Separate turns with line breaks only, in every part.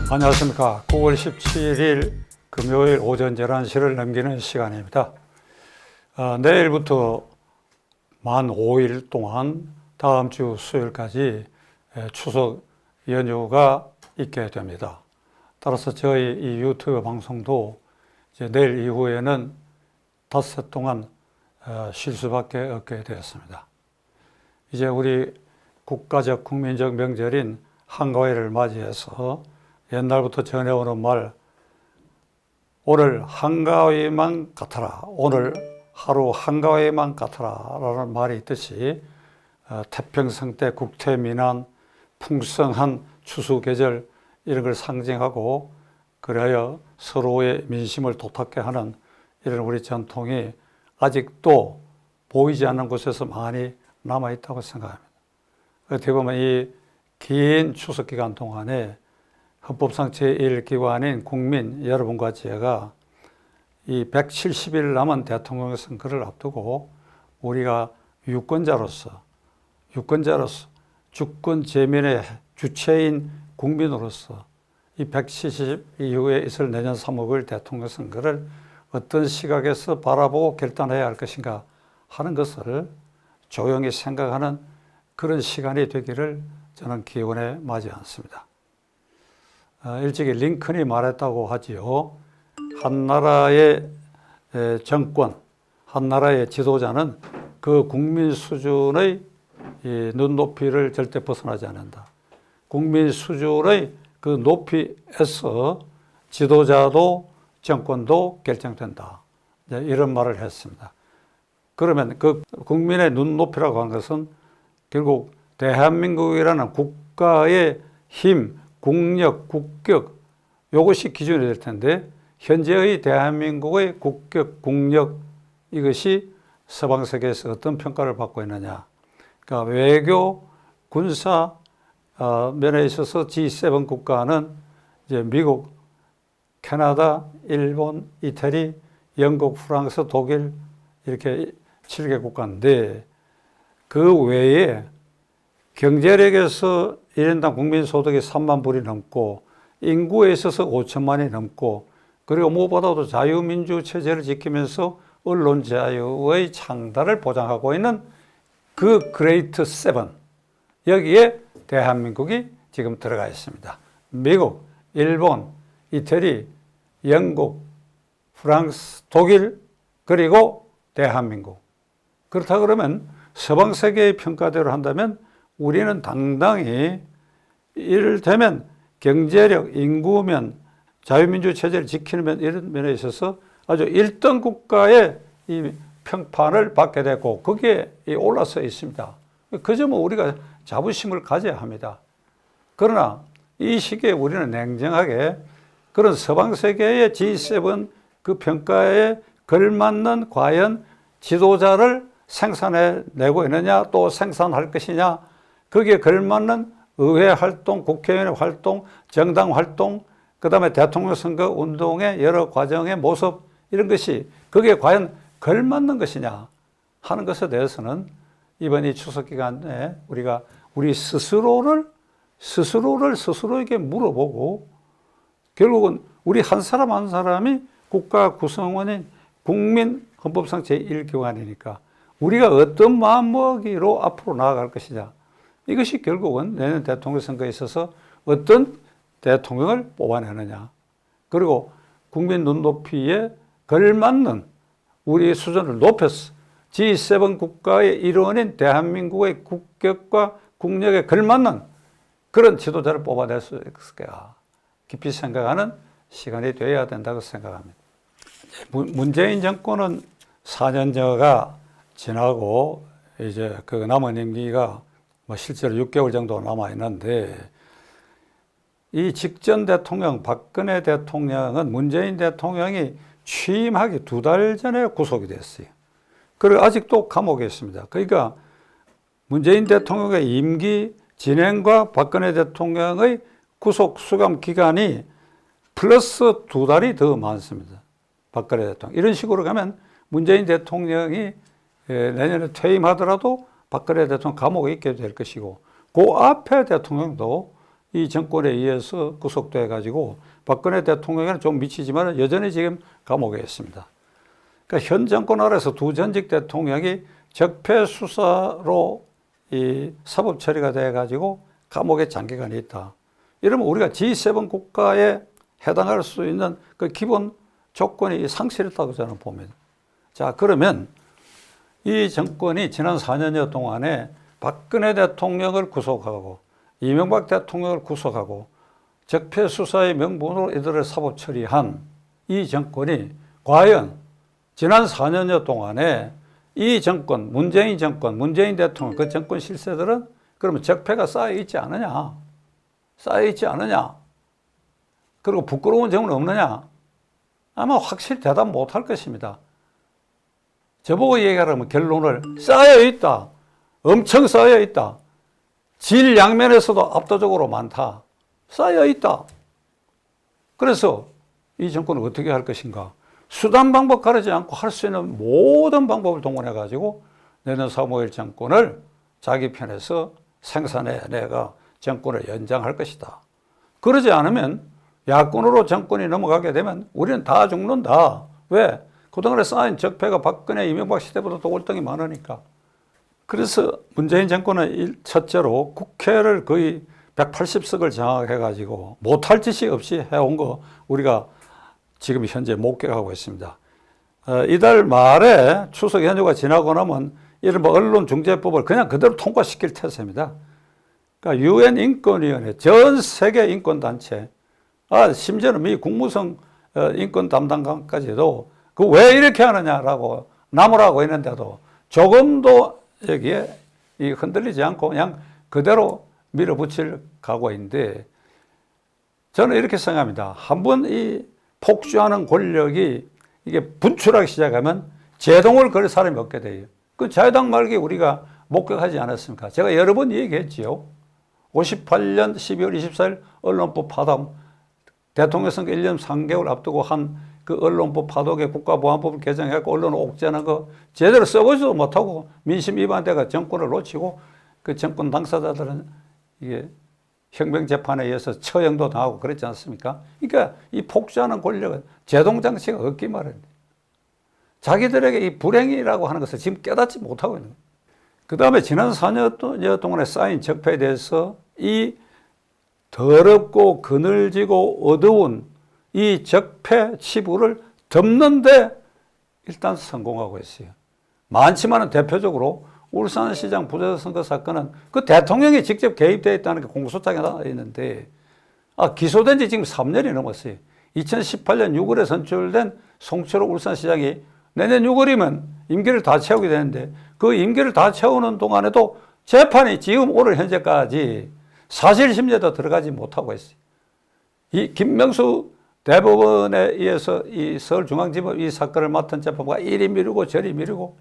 안녕하십니까. 9월 17일 금요일 오전 11시를 넘기는 시간입니다. 내일부터 만 5일 동안 다음 주 수요일까지 추석 연휴가 있게 됩니다. 따라서 저희 이 유튜브 방송도 이제 내일 이후에는 닷새 동안 쉴 수밖에 없게 되었습니다. 이제 우리 국가적 국민적 명절인 한가위를 맞이해서 옛날부터 전해오는 말, 오늘 한가위만 같아라, 오늘 하루 한가위만 같아라 라는 말이 있듯이 태평성 때 국태민안, 풍성한 추수계절 이런 걸 상징하고 그래야 서로의 민심을 도탁게 하는 이런 우리 전통이 아직도 보이지 않는 곳에서 많이 남아있다고 생각합니다. 어떻게 보면 이 긴 추석 기간 동안에 헌법상 제1기관인 국민 여러분과 제가 이 170일 남은 대통령 선거를 앞두고 우리가 유권자로서 주권 재민의 주체인 국민으로서 이 170 이후에 있을 내년 3월 대통령 선거를 어떤 시각에서 바라보고 결단해야 할 것인가 하는 것을 조용히 생각하는 그런 시간이 되기를 저는 기원에 맞이 않습니다. 일찍이 링컨이 말했다고 하지요. 한 나라의 정권, 한 나라의 지도자는 그 국민 수준의 눈높이를 절대 벗어나지 않는다. 국민 수준의 그 높이에서 지도자도 정권도 결정된다. 이런 말을 했습니다. 그러면 그 국민의 눈높이라고 한 것은 결국 대한민국이라는 국가의 힘, 국력, 국격, 이것이 기준이 될 텐데 현재의 대한민국의 국격, 국력 이것이 서방 세계에서 어떤 평가를 받고 있느냐. 그러니까 외교, 군사 면에 있어서 G7 국가는 이제 미국, 캐나다, 일본, 이태리, 영국, 프랑스, 독일 이렇게 7개 국가인데 그 외에 경제력에서 1인당 국민소득이 3만 불이 넘고 인구에 있어서 5천만이 넘고 그리고 무엇보다도 자유민주 체제를 지키면서 언론 자유의 창달을 보장하고 있는 그 그레이트 세븐 여기에 대한민국이 지금 들어가 있습니다. 미국, 일본, 이태리, 영국, 프랑스, 독일 그리고 대한민국. 그렇다 그러면 서방 세계의 평가대로 한다면 우리는 당당히 이를테면 경제력, 인구면, 자유민주 체제를 지키는 면 이런 면에 있어서 아주 1등 국가의 이 평판을 받게 되고 거기에 올라서 있습니다. 그 점은 우리가 자부심을 가져야 합니다. 그러나 이 시기에 우리는 냉정하게 그런 서방 세계의 G7 그 평가에 걸맞는 과연 지도자를 생산해내고 있느냐 또 생산할 것이냐 거기에 걸맞는 의회 활동, 국회의원의 활동, 정당 활동, 그 다음에 대통령 선거 운동의 여러 과정의 모습 이런 것이 거기에 과연 걸맞는 것이냐 하는 것에 대해서는 이번 이 추석 기간에 우리가 우리 스스로에게 물어보고 결국은 우리 한 사람 한 사람이 국가 구성원인 국민 헌법상 제1기관이니까 우리가 어떤 마음먹기로 앞으로 나아갈 것이냐 이것이 결국은 내년 대통령 선거에 있어서 어떤 대통령을 뽑아내느냐 그리고 국민 눈높이에 걸맞는 우리의 수준을 높여서 G7 국가의 일원인 대한민국의 국격과 국력에 걸맞는 그런 지도자를 뽑아낼 수 있을까 깊이 생각하는 시간이 되어야 된다고 생각합니다. 문재인 정권은 4년여가 지나고 이제 그 남은 임기가 실제로 6개월 정도 남아 있는데 이 직전 대통령 박근혜 대통령은 문재인 대통령이 취임하기 2달 전에 구속이 됐어요. 그리고 아직도 감옥에 있습니다. 그러니까 문재인 대통령의 임기 진행과 박근혜 대통령의 구속 수감 기간이 플러스 2달이 더 많습니다. 박근혜 대통령. 이런 식으로 가면 문재인 대통령이 내년에 퇴임하더라도 박근혜 대통령 감옥에 있게 될 것이고 그 앞에 대통령도 이 정권에 의해서 구속돼 가지고 박근혜 대통령에는 좀 미치지만 여전히 지금 감옥에 있습니다. 그러니까 현 정권 아래서 두 전직 대통령이 적폐 수사로 이 사법 처리가 돼 가지고 감옥에 장기간이 있다. 이러면 우리가 G7 국가에 해당할 수 있는 그 기본 조건이 상실했다고 저는 봅니다. 자, 그러면 이 정권이 지난 4년여 동안에 박근혜 대통령을 구속하고 이명박 대통령을 구속하고 적폐 수사의 명분으로 이들을 사법 처리한 이 정권이 과연 지난 4년여 동안에 이 정권, 문재인 정권, 문재인 대통령, 그 정권 실세들은 그러면 적폐가 쌓여있지 않느냐? 쌓여있지 않느냐? 그리고 부끄러운 점은 없느냐? 아마 확실히 대답 못할 것입니다. 저보고 얘기하라면 결론을 쌓여있다. 엄청 쌓여있다. 질 양면에서도 압도적으로 많다. 쌓여있다. 그래서 이 정권은 어떻게 할 것인가? 수단 방법 가리지 않고 할 수 있는 모든 방법을 동원해 가지고 내년 3.5일 정권을 자기 편에서 생산해내가 정권을 연장할 것이다. 그러지 않으면 야권으로 정권이 넘어가게 되면 우리는 다 죽는다. 왜? 그동안에 쌓인 적폐가 박근혜, 이명박 시대보다 더 월등히 많으니까. 그래서 문재인 정권은 첫째로 국회를 거의 180석을 장악해가지고 못할 짓이 없이 해온 거 우리가 지금 현재 목격하고 있습니다. 이달 말에 추석 연휴가 지나고 나면 이른바 언론중재법을 그냥 그대로 통과시킬 태세입니다. 그러니까 UN 인권위원회, 전 세계 인권단체, 심지어는 미 국무성 인권 담당관까지도 그 왜 이렇게 하느냐라고 나무라고 했는데도 조금도 여기에 흔들리지 않고 그냥 그대로 밀어붙일 각오인데 저는 이렇게 생각합니다. 한번 이 폭주하는 권력이 이게 분출하기 시작하면 제동을 걸 사람이 없게 돼요. 그 자유당 말기 우리가 목격하지 않았습니까? 제가 여러 번 얘기했지요. 58년 12월 24일 언론법 파동, 대통령 선거 1년 3개월 앞두고 한 그 언론법 파동에 국가보안법을 개정해서 언론 옥죄하는 거 제대로 써보지도 못하고 민심 위반대가 정권을 놓치고 그 정권 당사자들은 이게 혁명재판에 의해서 처형도 당하고 그랬지 않습니까? 그러니까 이 폭주하는 권력은 제동장치가 없기 마련이에요. 자기들에게 이 불행이라고 하는 것을 지금 깨닫지 못하고 있는 거예요. 그 다음에 지난 4년 동안에 쌓인 적폐에 대해서 이 더럽고 그늘지고 어두운 이 적폐 치부를 덮는데 일단 성공하고 있어요. 많지만은 대표적으로 울산시장 부재자 선거 사건은 그 대통령이 직접 개입되어 있다는 게 공소장에 나와 있는데 기소된 지 지금 3년이 넘었어요. 2018년 6월에 선출된 송철호 울산시장이 내년 6월이면 임기를 다 채우게 되는데 그 임기를 다 채우는 동안에도 재판이 지금 오늘 현재까지 사실심리에도 들어가지 못하고 있어요. 이 김명수 대법원에 의해서 이 서울중앙지법 이 사건을 맡은 재판부가 이리 미루고 저리 미루고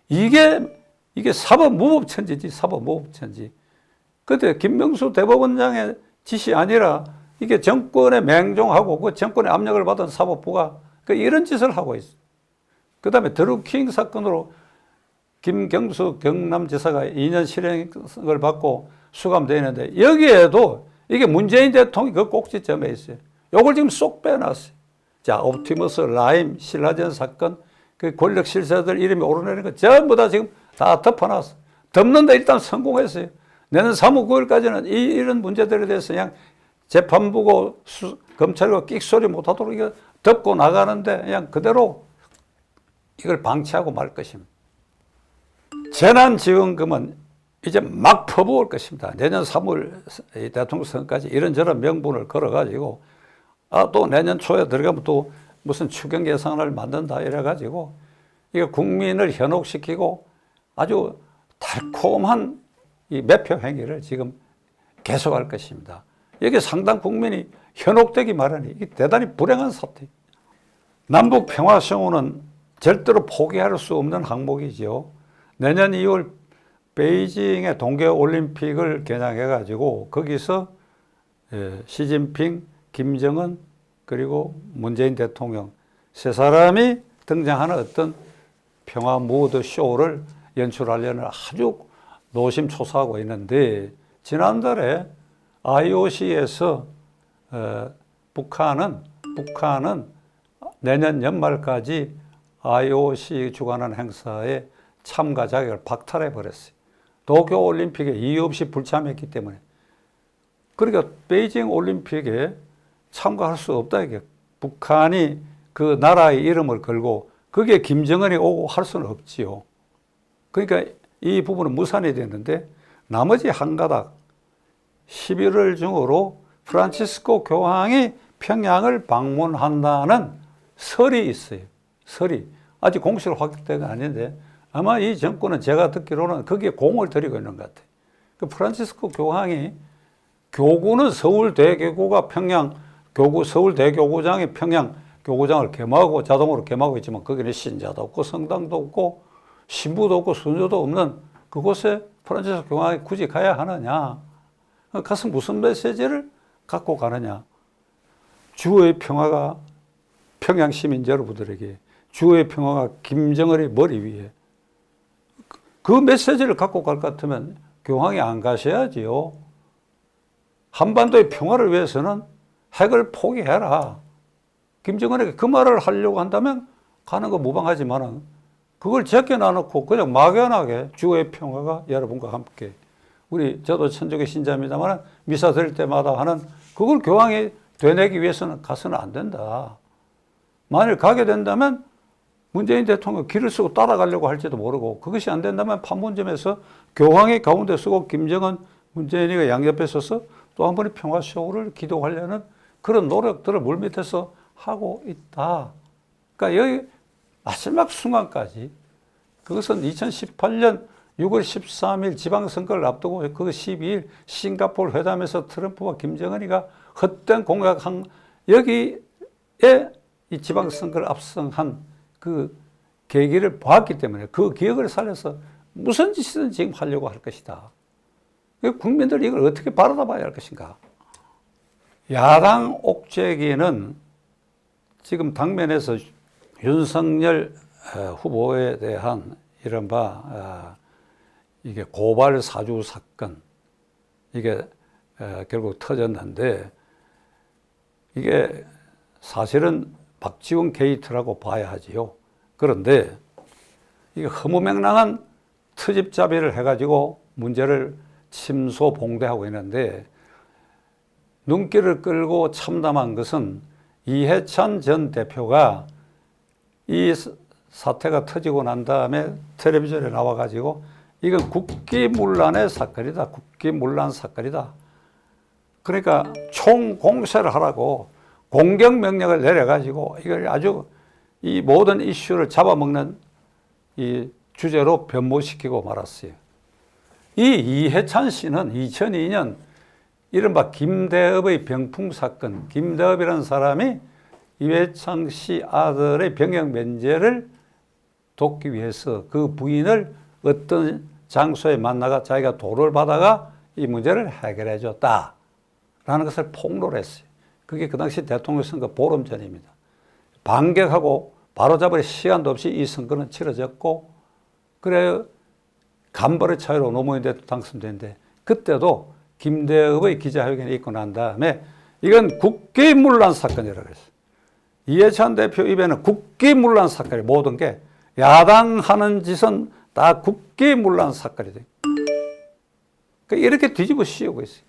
이게 사법무법천지지, 사법무법천지. 그런데 김명수 대법원장의 짓이 아니라 이게 정권에 맹종하고 그 정권의 압력을 받은 사법부가 이런 짓을 하고 있어요. 그 다음에 드루킹 사건으로 김경수 경남지사가 2년 실형을 받고 수감되어 있는데 여기에도 이게 문재인 대통령이 그 꼭지점에 있어요. 요걸 지금 쏙 빼놨어요. 자, 옵티머스, 라임, 신라젠 사건, 그 권력 실세들 이름이 오르내리는 거 전부 다 지금 다 덮어놨어. 덮는데 일단 성공했어요. 내년 3월 9일까지는 이런 문제들에 대해서 그냥 재판부고 검찰과 끽소리 못하도록 이거 덮고 나가는데 그냥 그대로 이걸 방치하고 말 것입니다. 재난지원금은 이제 막 퍼부을 것입니다. 내년 3월 대통령 선거까지 이런저런 명분을 걸어가지고 또 내년 초에 들어가면 또 무슨 추경 예산을 만든다 이래가지고 이게 국민을 현혹시키고 아주 달콤한 이 매표 행위를 지금 계속할 것입니다. 여기 상당 국민이 현혹되기 마련이 이게 대단히 불행한 사태. 남북 평화성우는 절대로 포기할 수 없는 항목이죠. 내년 2월 베이징의 동계올림픽을 겨냥해가지고 거기서 시진핑, 김정은 그리고 문재인 대통령 세 사람이 등장하는 어떤 평화 무드 쇼를 연출하려는 아주 노심초사하고 있는데 지난달에 IOC에서 북한은 내년 연말까지 IOC 주관하는 행사에 참가 자격을 박탈해 버렸어요. 도쿄올림픽에 이유 없이 불참했기 때문에. 그러니까 베이징 올림픽에 참가할 수 없다 이게. 북한이 그 나라의 이름을 걸고 거기에 김정은이 오고 할 수는 없지요. 그러니까 이 부분은 무산이 됐는데 나머지 한 가닥 11월 중으로 프란치스코 교황이 평양을 방문한다는 설이 있어요. 설이. 아직 공식으로 확정된 건 아닌데 아마 이 정권은 제가 듣기로는 거기에 공을 들이고 있는 것 같아요. 그 프란치스코 교황이 교구는 서울대교구가 평양 교구 서울대교구장이 평양 교구장을 개마하고 자동으로 개마하고 있지만 거기는 신자도 없고 성당도 없고 신부도 없고 순교도 없는 그곳에 프란치스코 교황이 굳이 가야 하느냐? 가서 무슨 메시지를 갖고 가느냐? 주의 평화가 평양 시민 여러분들에게 주의 평화가 김정은의 머리 위에 그 메시지를 갖고 갈 것 같으면 교황이 안 가셔야지요. 한반도의 평화를 위해서는 핵을 포기해라. 김정은에게 그 말을 하려고 한다면 가는 거 무방하지만은 그걸 제껴놔놓고 그냥 막연하게 주의 평화가 여러분과 함께 저도 천주교 신자입니다만 미사 드릴 때마다 하는 그걸 교황이 되뇌기 위해서는 가서는 안 된다. 만일 가게 된다면 문재인 대통령 길을 쓰고 따라가려고 할지도 모르고 그것이 안 된다면 판문점에서 교황이 가운데 서고 김정은, 문재인이가 양옆에 서서 또 한 번의 평화쇼를 기도하려는 그런 노력들을 물밑에서 하고 있다. 그러니까 여기 마지막 순간까지 그것은 2018년 6월 13일 지방선거를 앞두고 그 12일 싱가포르 회담에서 트럼프와 김정은이가 헛된 공약한 여기에 이 지방선거를 압승한 그 계기를 보았기 때문에 그 기억을 살려서 무슨 짓이든 지금 하려고 할 것이다. 국민들이 이걸 어떻게 바라봐야 할 것인가. 야당 옥죄기는 지금 당면에서 윤석열 후보에 대한 이른바 이게 고발 사주 사건 이게 결국 터졌는데 이게 사실은 박지원 게이트라고 봐야 하지요. 그런데 이게 허무맹랑한 트집잡이를 해가지고 문제를 침소봉대하고 있는데 눈길을 끌고 참담한 것은 이해찬 전 대표가 이 사태가 터지고 난 다음에 텔레비전에 나와가지고 이건 국기문란의 사건이다. 국기문란 사건이다. 그러니까 총공세를 하라고 공격명령을 내려가지고 이걸 아주 이 모든 이슈를 잡아먹는 이 주제로 변모시키고 말았어요. 이 이해찬 씨는 2002년 이른바 김대업의 병풍 사건, 김대업이라는 사람이 이해찬 씨 아들의 병역 면제를 돕기 위해서 그 부인을 어떤 장소에 만나가 자기가 도를 받아가 이 문제를 해결해 줬다라는 것을 폭로를 했어요. 그게 그 당시 대통령 선거 보름 전입니다. 반격하고 바로잡을 시간도 없이 이 선거는 치러졌고 그래 간발의 차이로 노무현 대통령 당선됐는데 그때도 김대업의 기자회견이 있고 난 다음에 이건 국기문란 사건이라고 했어요. 이해찬 대표 입에는 국기문란 사건이 모든 게 야당 하는 짓은 다 국기문란 사건이 돼. 그러니까 이렇게 뒤집어 씌우고 있어요.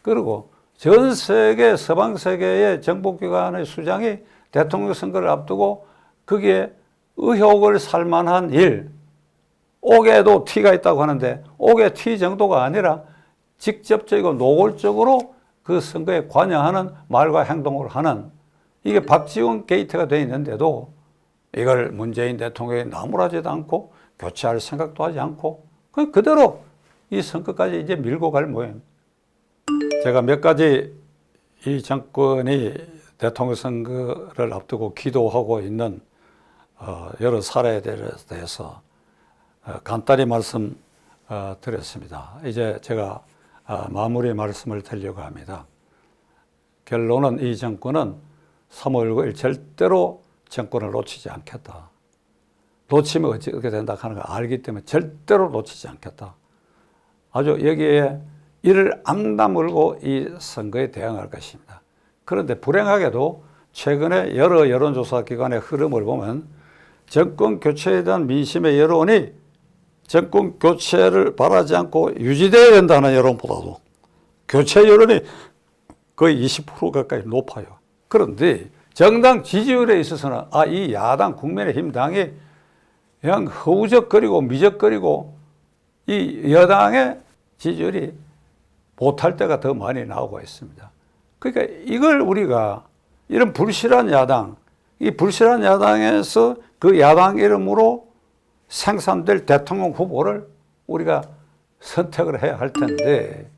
그리고 전 세계 서방 세계의 정보기관의 수장이 대통령 선거를 앞두고 거기에 의혹을 살 만한 일, 옥에도 티가 있다고 하는데 옥의 티 정도가 아니라 직접적이고 노골적으로 그 선거에 관여하는 말과 행동을 하는 이게 박지원 게이트가 되어 있는데도 이걸 문재인 대통령이 나무라지도 않고 교체할 생각도 하지 않고 그대로 이 선거까지 이제 밀고 갈 모양. 제가 몇 가지 이 정권이 대통령 선거를 앞두고 기도하고 있는 여러 사례에 대해서 간단히 말씀 드렸습니다. 이제 제가 마무리 말씀을 드리려고 합니다. 결론은 이 정권은 3월 9일 절대로 정권을 놓치지 않겠다. 놓치면 어떻게 된다 하는 걸 알기 때문에 절대로 놓치지 않겠다. 아주 여기에 이를 암다물고 이 선거에 대응할 것입니다. 그런데 불행하게도 최근에 여러 여론조사 기관의 흐름을 보면 정권 교체에 대한 민심의 여론이 정권 교체를 바라지 않고 유지되어야 된다는 여론보다도 교체 여론이 거의 20% 가까이 높아요. 그런데 정당 지지율에 있어서는 이 야당 국민의힘 당이 그냥 허우적거리고 미적거리고 이 여당의 지지율이 못할 때가 더 많이 나오고 있습니다. 그러니까 이걸 우리가 이런 불실한 야당, 이 불실한 야당에서 그 야당 이름으로 생산될 대통령 후보를 우리가 선택을 해야 할 텐데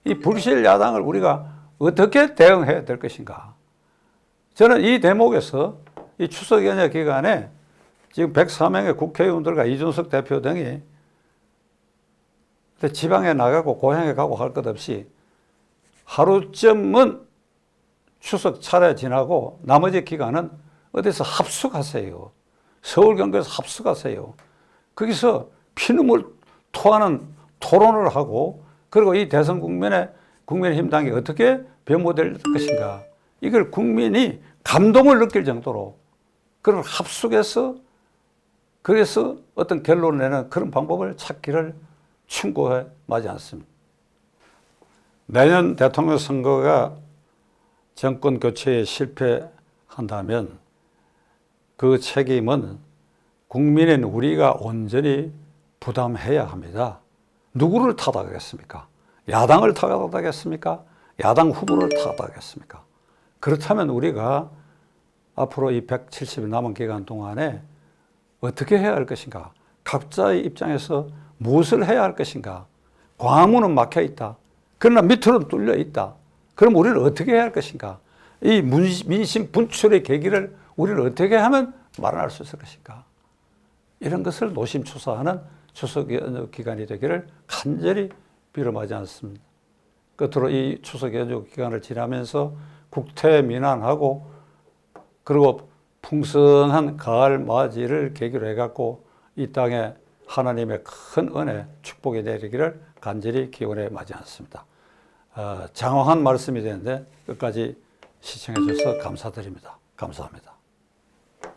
이 불실 야당을 우리가 어떻게 대응해야 될 것인가. 저는 이 대목에서 이 추석 연휴 기간에 지금 104명의 국회의원들과 이준석 대표 등이 지방에 나가고 고향에 가고 할 것 없이 하루쯤은 추석 차례 지나고 나머지 기간은 어디서 합숙하세요. 서울 경기에서 합숙하세요. 거기서 피눈물 토하는 토론을 하고 그리고 이 대선 국민의힘 당이 어떻게 변모될 것인가. 이걸 국민이 감동을 느낄 정도로 그걸 합숙해서 그래서 어떤 결론을 내는 그런 방법을 찾기를 충고해 마지 않습니다. 내년 대통령 선거가 정권 교체에 실패한다면 그 책임은 국민인 우리가 온전히 부담해야 합니다. 누구를 탓하겠습니까? 야당을 탓하겠습니까? 야당 후보를 탓하겠습니까? 그렇다면 우리가 앞으로 이 170일 남은 기간 동안에 어떻게 해야 할 것인가? 각자의 입장에서 무엇을 해야 할 것인가? 광화문은 막혀 있다. 그러나 밑으로는 뚫려 있다. 그럼 우리는 어떻게 해야 할 것인가? 이 민심 분출의 계기를 우리는 어떻게 하면 마련할 수 있을 것인가? 이런 것을 노심초사하는 추석 연휴 기간이 되기를 간절히 빌어마지 않습니다. 끝으로 이 추석 연휴 기간을 지나면서 국태민안하고 그리고 풍성한 가을 맞이를 계기로 해갖고 이 땅에 하나님의 큰 은혜, 축복이 내리기를 간절히 기원해 마지 않습니다. 장황한 말씀이 되는데 끝까지 시청해 주셔서 감사드립니다. 감사합니다.